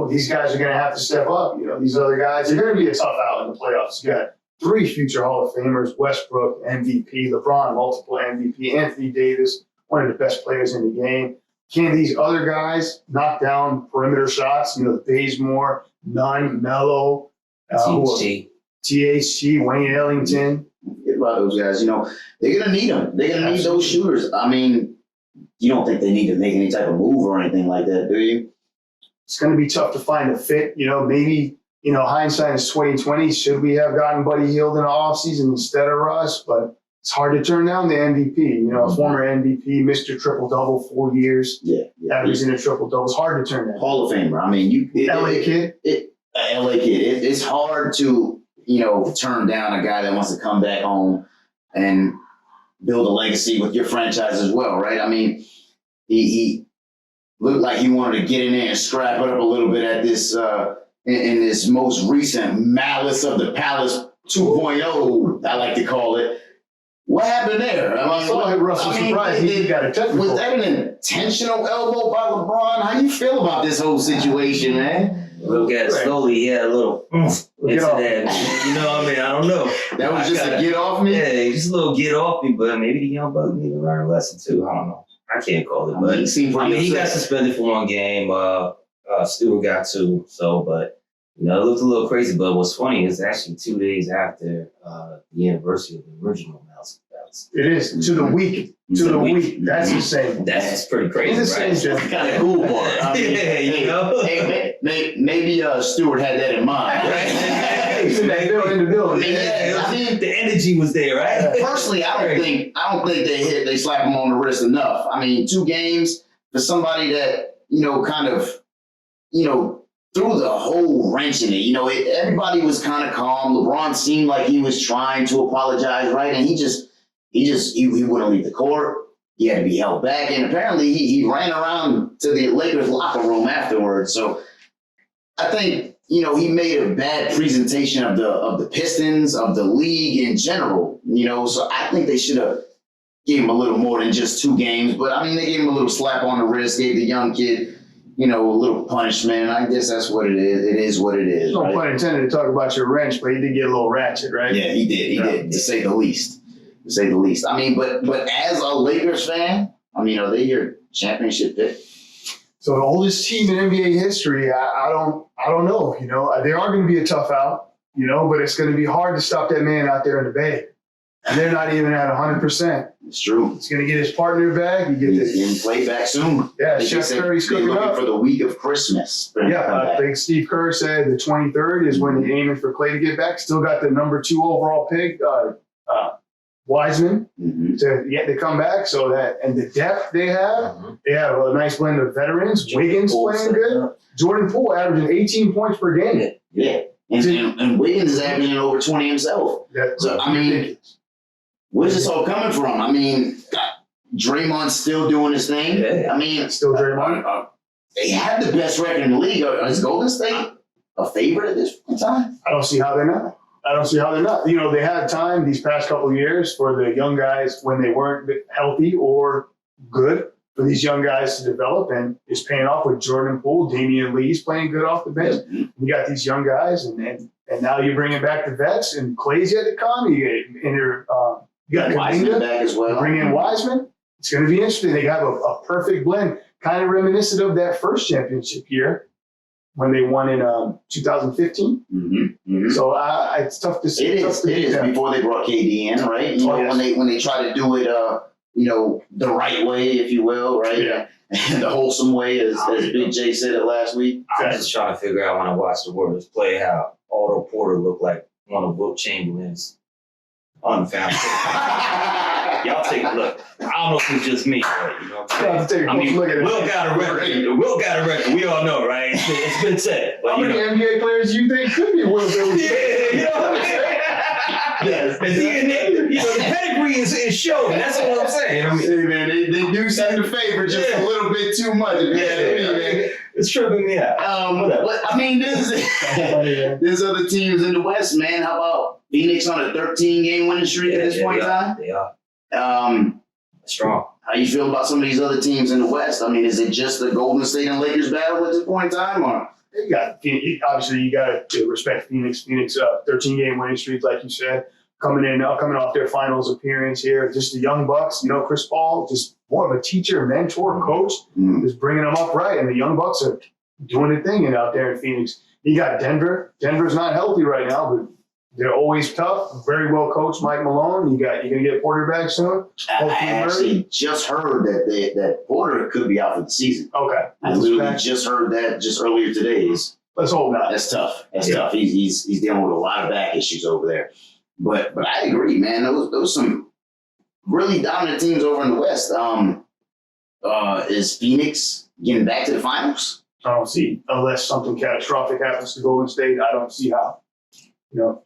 These guys are going to have to step up. These other guys are going to be a tough out in the playoffs. You got 3 future Hall of Famers: Westbrook, MVP; LeBron, multiple MVP; Anthony Davis, one of the best players in the game. Can these other guys knock down perimeter shots? Bazemore, Nunn, Melo, THT, Wayne Ellington. Forget about those guys. They're going to need them. They're going to need those shooters. You don't think they need to make any type of move or anything like that, do you? It's going to be tough to find a fit. Maybe, hindsight is 2020. Should we have gotten Buddy Hield in the offseason instead of Russ? But it's hard to turn down the MVP. Former MVP, Mr. Triple-Double, 4 years. Yeah. Averaging a triple-double. It's hard to turn down. Hall of Famer. LA kid. LA kid. It's hard to, turn down a guy that wants to come back home and build a legacy with your franchise as well, right? He looked like he wanted to get in there and scrap it up a little bit at this in this most recent Malice of the Palace 2.0, I like to call it. What happened there? I saw Russell surprised he got a technical. Was that an intentional elbow by LeBron? How you feel about this whole situation, man? Look at Stoli, he had a little into off. that. You know what I mean? I don't know. That was just a get off me? Yeah, just a little get off me, but maybe the young buck need to learn a lesson too. I don't know. I can't call it, but he got suspended for one game. Stewart got two, but it looked a little crazy. But what's funny is actually 2 days after the anniversary of the original mouse. It is to the week. To the week. That's insane. That's pretty crazy, right? That's kind of cool part. I mean, maybe Stewart had that in mind, right? He's in the building. I mean, the energy was there, right? Personally, I don't think they slap him on the wrist enough. I mean, 2 games for somebody that kind of threw the whole wrench in it. Everybody was kind of calm. LeBron seemed like he was trying to apologize, right? And he wouldn't leave the court. He had to be held back, and apparently he ran around to the Lakers locker room afterwards. So I think he made a bad presentation of the Pistons, of the league in general. So I think they should have gave him a little more than just 2 games. But I mean, they gave him a little slap on the wrist, gave the young kid a little punishment. I guess that's what it is. It is what it is. No right? pun intended to talk about your wrench, but he did get a little ratchet, right? Yeah, he did. He did, to say the least. To say the least. I mean, but as a Lakers fan, are they your championship pick? So the oldest team in NBA history, I don't know. They are going to be a tough out, but it's going to be hard to stop that man out there in the Bay. And they're not even at 100%. It's true. He's going to get his partner back. He's getting played back soon. Yeah, Chef Curry's cooking looking up for the week of Christmas. Yeah, I think Steve Kerr said the 23rd is when he's aiming for Clay to get back. Still got the number 2 overall pick, Wiseman, to come back. So and the depth they have a nice blend of veterans. Wiggins playing good. Jordan Poole averaging 18 points per game. Yeah. And Wiggins is averaging over 20 himself. So, I mean, ridiculous. Where's this all coming from? I mean, Draymond's still doing his thing. Yeah. I mean, Still Draymond. They have the best record in the league. Is Golden State a favorite at this point in time? I don't see how they're not. They had time these past couple of years for the young guys when they weren't healthy or good for these young guys to develop, and it's paying off with Jordan Poole. Damian Lee's playing good off the bench. You got these young guys, and now you're bringing back the vets, and Clay's yet to come. You got Wiseman back as well. Bring in Wiseman. It's going to be interesting. They have a perfect blend, kind of reminiscent of that first championship year when they won in 2015. So it's tough to see. It is before they brought KD in, right? When they try to do it, the right way, if you will, right? Yeah. The wholesome way, as Big J said it last week. I'm just trying to figure out when I watch the Warriors play how Otto Porter looked like one of Wilt Chamberlain's unfound. Y'all take a look. I don't know if it's just me, but Wilt got a record. Wilt got a record. We all know, right? It's been said. But, how many NBA players you think could be Wilt? Yeah, you know what I'm saying? Yes. The pedigree is showing. That's what I'm saying. I mean, hey, man, they do seem to favor just a little bit too much. It's tripping me out. But I mean, there's other teams in the West, man. How about Phoenix on a 13-game winning streak at this point in time? They are. Strong. How you feel about some of these other teams in the West? I mean, is it just the Golden State and Lakers battle at this point in time, or? Obviously, you got to respect Phoenix. Phoenix, 13-game winning streak, like you said, coming off their finals appearance here. Just the young Bucks, Chris Paul, just more of a teacher, mentor, coach, just bringing them up right. And the young Bucks are doing their thing out there in Phoenix. You got Denver. Denver's not healthy right now, but they're always tough. Very well coached, Mike Malone. You're gonna get Porter back soon. I actually just heard that Porter could be out for the season. Okay, I literally just heard that just earlier today. Let's hope not. That's tough. Tough. He's dealing with a lot of back issues over there. But I agree, man. Those some really dominant teams over in the West. Is Phoenix getting back to the finals? I don't see, unless something catastrophic happens to Golden State. I don't see how.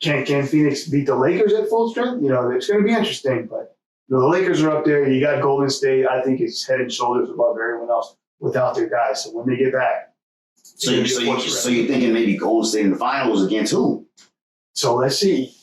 Can Phoenix beat the Lakers at full strength? It's going to be interesting. But the Lakers are up there. You got Golden State. I think it's head and shoulders above everyone else without their guys. So when they get back, so you're thinking maybe Golden State in the finals against who? So let's see.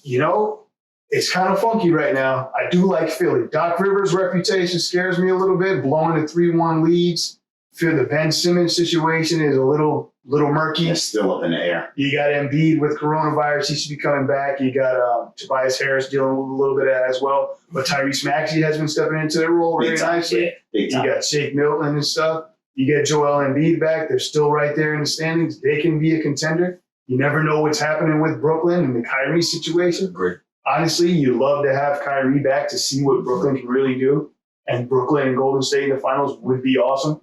It's kind of funky right now. I do like Philly. Doc Rivers' reputation scares me a little bit, blowing the 3-1 leads. Feel the Ben Simmons situation is a little murky. It's still up in the air. You got Embiid with coronavirus. He should be coming back. You got Tobias Harris dealing with a little bit of that as well. But Tyrese Maxey has been stepping into the role very nicely. Big You time. got Shake Milton and stuff. You get Joel Embiid back. They're still right there in the standings. They can be a contender. You never know what's happening with Brooklyn and the Kyrie situation. Great. Honestly, you love to have Kyrie back to see what Brooklyn can really do. And Brooklyn and Golden State in the finals would be awesome.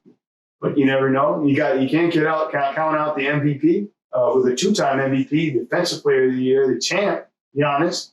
But you never know. You can't count out the MVP with a 2-time MVP, Defensive Player of the Year, the champ, Giannis.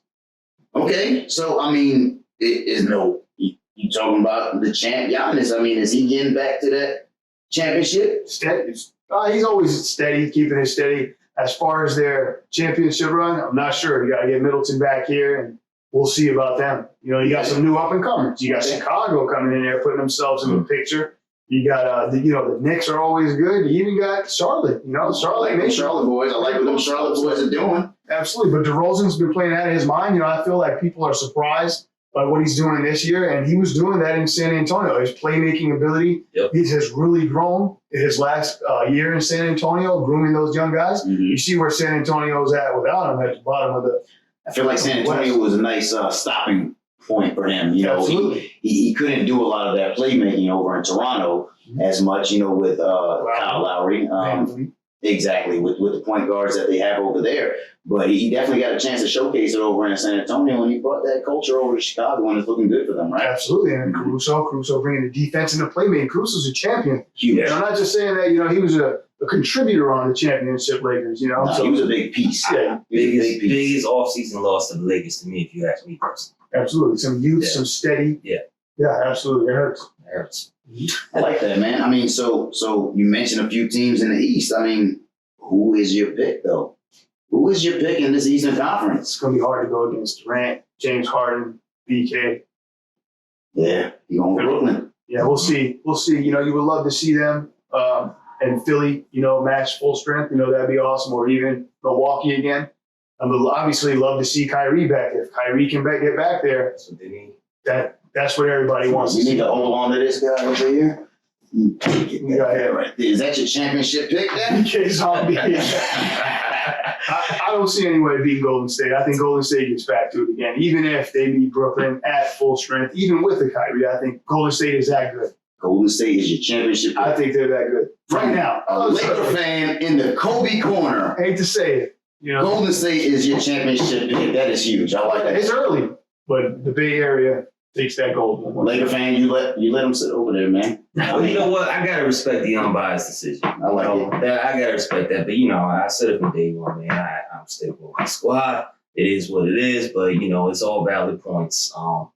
Okay, so I mean, you talking about the champ Giannis? I mean, is he getting back to that championship? Steady. He's always steady, keeping it steady. As far as their championship run, I'm not sure. You got to get Middleton back here, and we'll see about them. You know, you got some new up-and-comers. You got Chicago coming in there, putting themselves in the picture. You got, the Knicks are always good. You even got Charlotte. You know, Charlotte. The Charlotte boys. I like what them Charlotte boys are doing. Absolutely. But DeRozan's been playing out of his mind. You know, I feel like people are surprised by what he's doing this year, and he was doing that in San Antonio. His playmaking ability has really grown in his last year in San Antonio, grooming those young guys. Mm-hmm. You see where San Antonio's at without him at the bottom of the I feel like San Antonio was a nice stopping point for him. You know, Absolutely. he couldn't do a lot of that playmaking over in Toronto as much, you know, with Kyle Lowry. Exactly, with the point guards that they have over there. But he definitely got a chance to showcase it over in San Antonio, and he brought that culture over to Chicago, and it's looking good for them, right? Absolutely. And Caruso bringing the defense and the playmaking. Caruso's a champion. Huge. And I'm not just saying that, you know, he was a contributor on the championship Lakers, you know. No, he was a big piece. Yeah. He was a big piece. Biggest offseason loss to the Lakers to me, if you ask me personally. Absolutely. Some youth, some steady. Yeah. Yeah, absolutely. It hurts. It hurts. I like that, man. I mean, so you mentioned a few teams in the East. I mean, who is your pick, though? Who is your pick in this Eastern Conference? It's going to be hard to go against Durant, James Harden, BK. Yeah, you going with Brooklyn. Yeah, we'll see. We'll see. You know, you would love to see them and Philly, you know, match full strength. You know, that'd be awesome. Or even Milwaukee again. I would obviously love to see Kyrie back. If Kyrie can get back there, That's what they need. that's what everybody wants to You see. need to hold on to this guy over here. Get that guy right there. Is that your championship pick then? BK Zombie. I don't see any way beating Golden State. I think Golden State gets back to it again. Even if they beat Brooklyn at full strength, even with the Kyrie, I think Golden State is that good. Golden State is your championship pick. I think they're that good. Right now. A Laker fan in the Kobe corner. I hate to say it. You know, Golden State is your championship pick. That is huge. I like that. it's early, but the Bay Area takes that gold. Laker fan, you let them sit over there, man. Well, you know what? I gotta respect the unbiased decision. I like it. I gotta respect that. But you know, I said it from day one, man. I'm sticking with my squad. It is what it is, but you know, it's all valid points.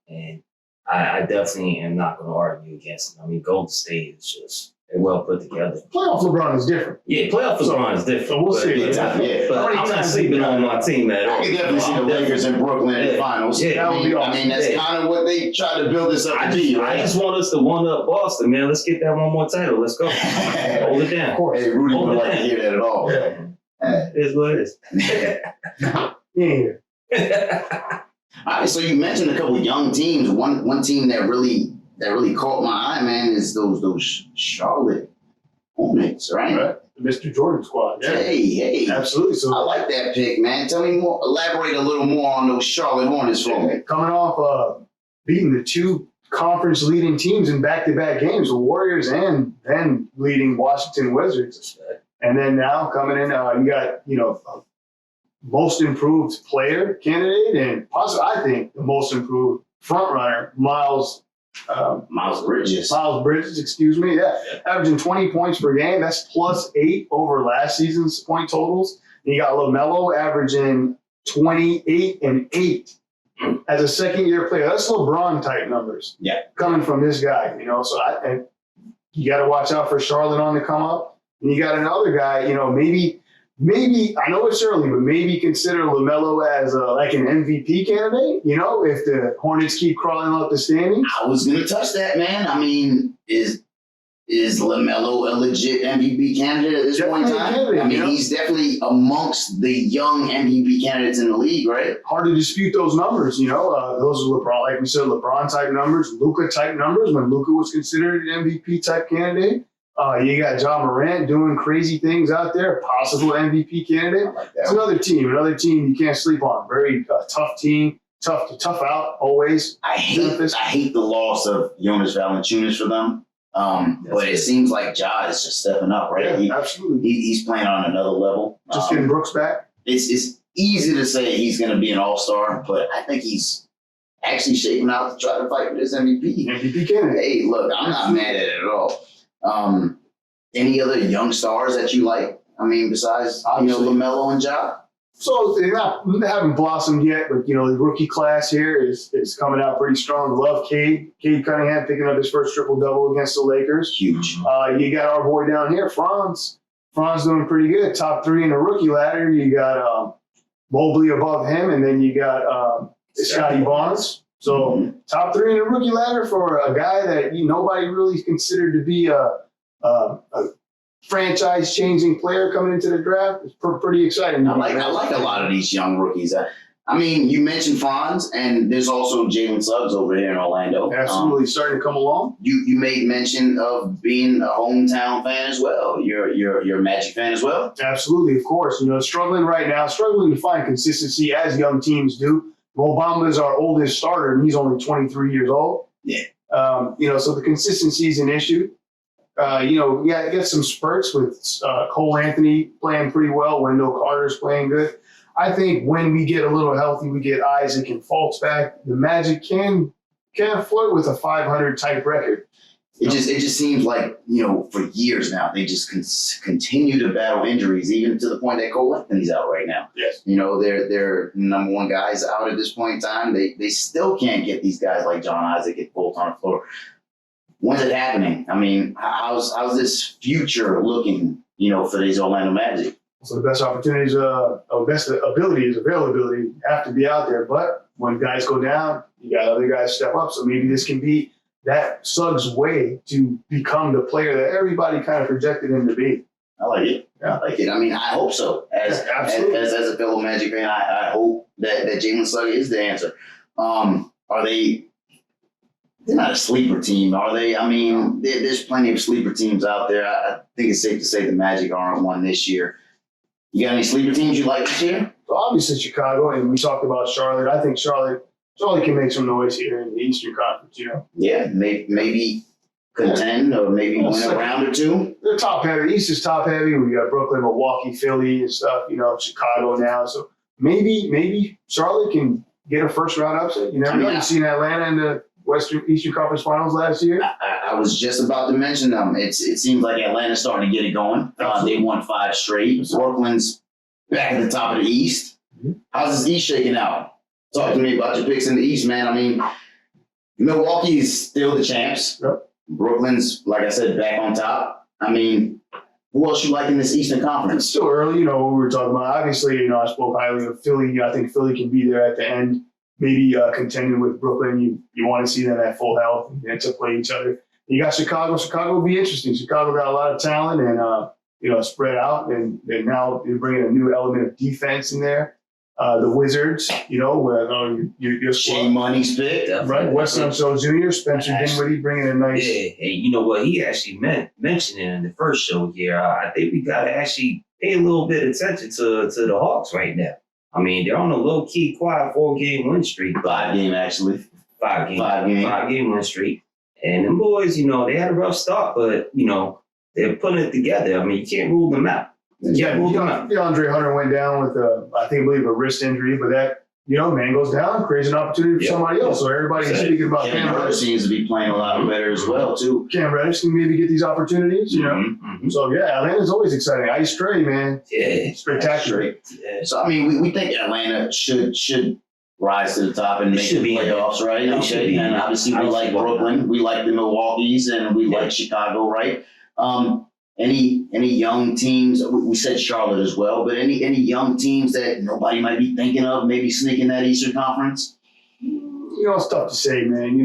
And I definitely am not gonna argue against them. I mean, Golden State is just they're well put together. Playoff LeBron is different. Yeah, playoff LeBron is different. So we'll see. Big time, yeah. But I'm not sleeping on my team at all. I can definitely see the Lakers in Brooklyn in the finals. Yeah, that would be awesome. I mean, that's kind of what they tried to build this up to be, I right? just want us to one up Boston, man. Let's get that one more title. Let's go. Hold it down. Of course. Hey, Rudy Hold would it like to down. hear that at all. Yeah. It is what it is. Yeah. All right, so you mentioned a couple of young teams. One team that really caught my eye, man, is those Charlotte Hornets, right? Right. The Mr. Jordan squad. Yeah. Hey. Absolutely. I So like that pick, man. Tell me more, elaborate a little more on those Charlotte Hornets for me. coming off beating the two conference leading teams in back-to-back games, the Warriors and then leading Washington Wizards. And then now coming in, you got, you know, most improved player candidate and possibly, I think, the most improved front runner, Miles Bridges, averaging 20 points per game. That's +8 over last season's point totals. And you got LaMelo averaging 28 and 8 as a second-year player. That's LeBron type numbers. Yeah, coming from this guy, you know. So and you got to watch out for Charlotte on the come up. And you got another guy, you know, maybe I know it's early, but maybe consider LaMelo as like an MVP candidate. You know, if the Hornets keep crawling up the standings. I was gonna touch that, man. I mean, is is LaMelo a legit MVP candidate at this point in time? Candidate, I mean, you know? he's definitely amongst the young MVP candidates in the league, right? Hard to dispute those numbers, you know. Those are LeBron, like we said, LeBron type numbers, Luka type numbers when Luka was considered an MVP type candidate. You got John Morant doing crazy things out there, possible MVP candidate. I like It's that. another team you can't sleep on. Very tough team, tough out always. I hate the loss of Jonas Valanciunas for them. But it seems like Ja is just stepping up, right? Yeah, absolutely. He's playing on another level. Just getting Brooks back. It's easy to say he's going to be an all-star, but I think he's actually shaping out to try to fight for this MVP. MVP candidate. Hey, look, I'm not mad at it at all. Any other young stars that you like? I mean, besides Obviously. LaMelo and Ja? So they haven't blossomed yet, but the rookie class here is coming out pretty strong. Love Cade Cunningham picking up his first triple-double against the Lakers. Huge. You got our boy down here, Franz. Franz doing pretty good. Top 3 in the rookie ladder. You got Mobley above him, and then you got Scotty Barnes. So top 3 in the rookie ladder for a guy that nobody really considered to be a franchise-changing player coming into the draft. It's pretty exciting. I like a lot of these young rookies. I mean, you mentioned Franz, and there's also Jalen Suggs over here in Orlando. Absolutely starting to come along. You made mention of being a hometown fan as well. You're a Magic fan as well. Absolutely, of course. Struggling right now, struggling to find consistency as young teams do. Mo Bamba is our oldest starter, and he's only 23 years old. Yeah. So the consistency is an issue. Get some spurts with Cole Anthony playing pretty well. Wendell Carter's playing good. I think when we get a little healthy, we get Isaac and Fultz back, the Magic can flirt with a 500 type record. It just seems like, for years now, they just continue to battle injuries, even to the point that Cole Anthony's out right now. Yes. Their number one guys out at this point in time. They still can't get these guys like John Isaac and Fultz on the floor. When's it happening? I mean, how's this future looking, for these Orlando Magic? So the best opportunities, best ability is availability. You have to be out there. But when guys go down, you got other guys step up. So maybe this can be that Suggs' way to become the player that everybody kind of projected him to be. I like it. Yeah. I like it. I mean, I hope so. As a fellow Magic fan, I hope that Jalen Suggs is the answer. Are they? They're not a sleeper team, are they? I mean, there's plenty of sleeper teams out there. I think it's safe to say the Magic aren't one this year. You got any sleeper teams you like this year? So obviously Chicago, and we talked about Charlotte. I think Charlotte can make some noise here in the Eastern Conference. Yeah, maybe contend or maybe win a round or two. They're top heavy. East is top heavy. We got Brooklyn, Milwaukee, Philly, and stuff. Chicago now. So maybe Charlotte can get a first round upset. You never know. You've seen Atlanta in the Eastern Conference Finals last year. I was just about to mention them. It seems like Atlanta's starting to get it going. They won 5 straight. Brooklyn's back at the top of the East. How's this East shaking out? Talk to me about your picks in the East, man. I mean, Milwaukee is still the champs. Yep. Brooklyn's, like I said, back on top. I mean, who else you like in this Eastern It's Conference? still early, what we were talking about. Obviously, I spoke highly of Philly. I think Philly can be there at the end. Maybe contending with Brooklyn. You want to see them at full health and to play each other. You got Chicago. Chicago will be interesting. Chicago got a lot of talent and spread out, and now you're bringing a new element of defense in there. The Wizards, where your J Money's pick. right? Weston So Jr., Spencer Dinwiddie bringing a nice. Yeah, and you know what? He actually mentioned it in the first show here. I think we got to actually pay a little bit of attention to the Hawks right now. I mean, they're on a low-key, quiet 4-game win streak. 5-game, actually. 5-game. 5-game win streak. And them boys, they had a rough start, but, they're putting it together. I mean, you can't rule them out. DeAndre Hunter went down with I believe a wrist injury, but that man goes down, creates an opportunity for somebody else. So everybody's speaking about Cam Reddish seems to be playing a lot better as well too. Cam Reddish can maybe get these opportunities, Mm-hmm. So Atlanta's always exciting. Ice Trey, man, Yeah. spectacular. Yeah. So I mean, we think Atlanta should rise to the top and make the playoffs, right? Okay, and obviously we like Brooklyn, we like the Milwaukees, and we like Chicago, right? Any young teams? We said Charlotte as well, but any young teams that nobody might be thinking of, maybe sneaking that Eastern Conference? It's tough to say, man.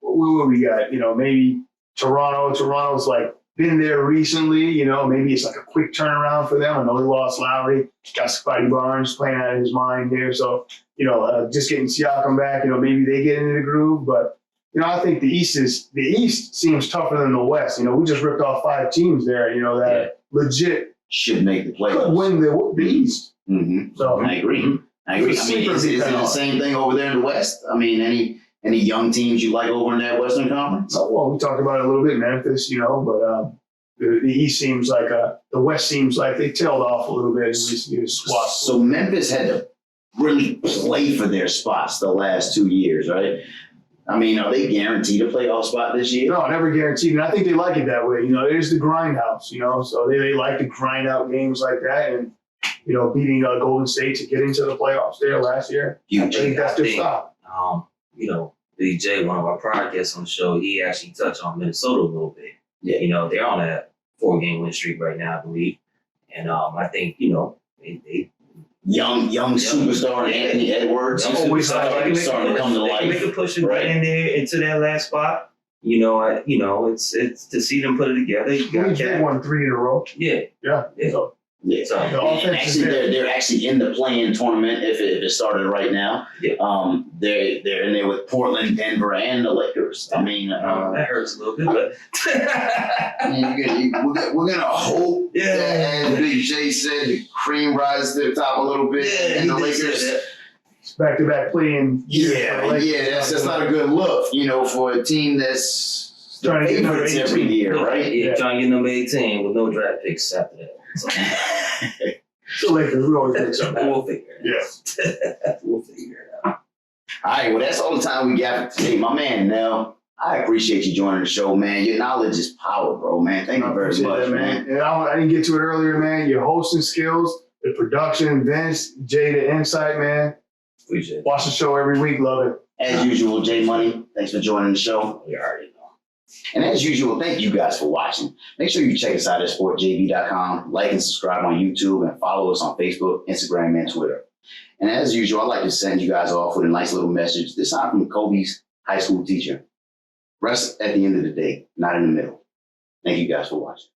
What we got? Maybe Toronto's like been there recently. You know, maybe it's like a quick turnaround for them. I know they lost Lowry, got Spotty Barnes playing out of his mind here. So, you know, just getting Siakam back, you know, maybe they get into the groove. But, you know, I think the East seems tougher than the West. You know, we just ripped off 5 teams there, you know, that legit Should make the could playoffs. win the East. Mm-hmm. So I agree. I mean, is it the same thing over there in the West? I mean, any young teams you like over in that Western Conference? Well, we talked about it a little bit, Memphis, you know, but the East seems like the West seems like they tailed off a little bit in recent years. So Memphis had to really play for their spots the last 2 years, right? I mean, are they guaranteed a playoff spot this year? No, never guaranteed. And I think they like it that way. You know, there's the grind house, you know, so they like to grind out games like that. And, you know, beating Golden State to get into the playoffs there last year. I think that's their stop. You know, BJ, one of our prior guests on the show, he actually touched on Minnesota a little bit. Yeah. You know, they're on a 4-game win streak right now, I believe. And I think, you know, they Young superstar Anthony Edwards. Always starting to come to they life. can make a push and Right. get in there into that last spot. You know, it's to see them put it together. You got They Cat. won 3 in a row. Yeah. Yeah. Yeah. So, Yeah. So, the And offense is actually, there. they're actually in the play-in tournament if it started right now. Yeah. They're in there with Portland, Denver, and the Lakers. I mean, that hurts a little bit, but we're gonna hope Yeah. that, as Big J said, the cream rises to the top a little bit, and the Lakers. It's back-to-back playing. That's not a good look, you know, for a team that's the Trying to get number favorites every 18. year, right? Yeah, trying to get number 18 with no draft picks after that. So, The Lakers, we always think something. we'll figure it out. We'll figure it out. All right, well, that's all the time we got for today. My man, Nel, I appreciate you joining the show, man. Your knowledge is power, bro, man. Thank you very Appreciate much, that, man. And I didn't get to it earlier, man. Your hosting skills, the production, Vince, Jay, the insight, man. Appreciate it. Watch the show every week. Love it. As usual, J Money, thanks for joining the show. You already know. And as usual, thank you guys for watching. Make sure you check us out at sportjv.com, like and subscribe on YouTube, and follow us on Facebook, Instagram, and Twitter. And as usual, I'd like to send you guys off with a nice little message, this time from Kobe's high school teacher. Rest at the end of the day, not in the middle. Thank you guys for watching.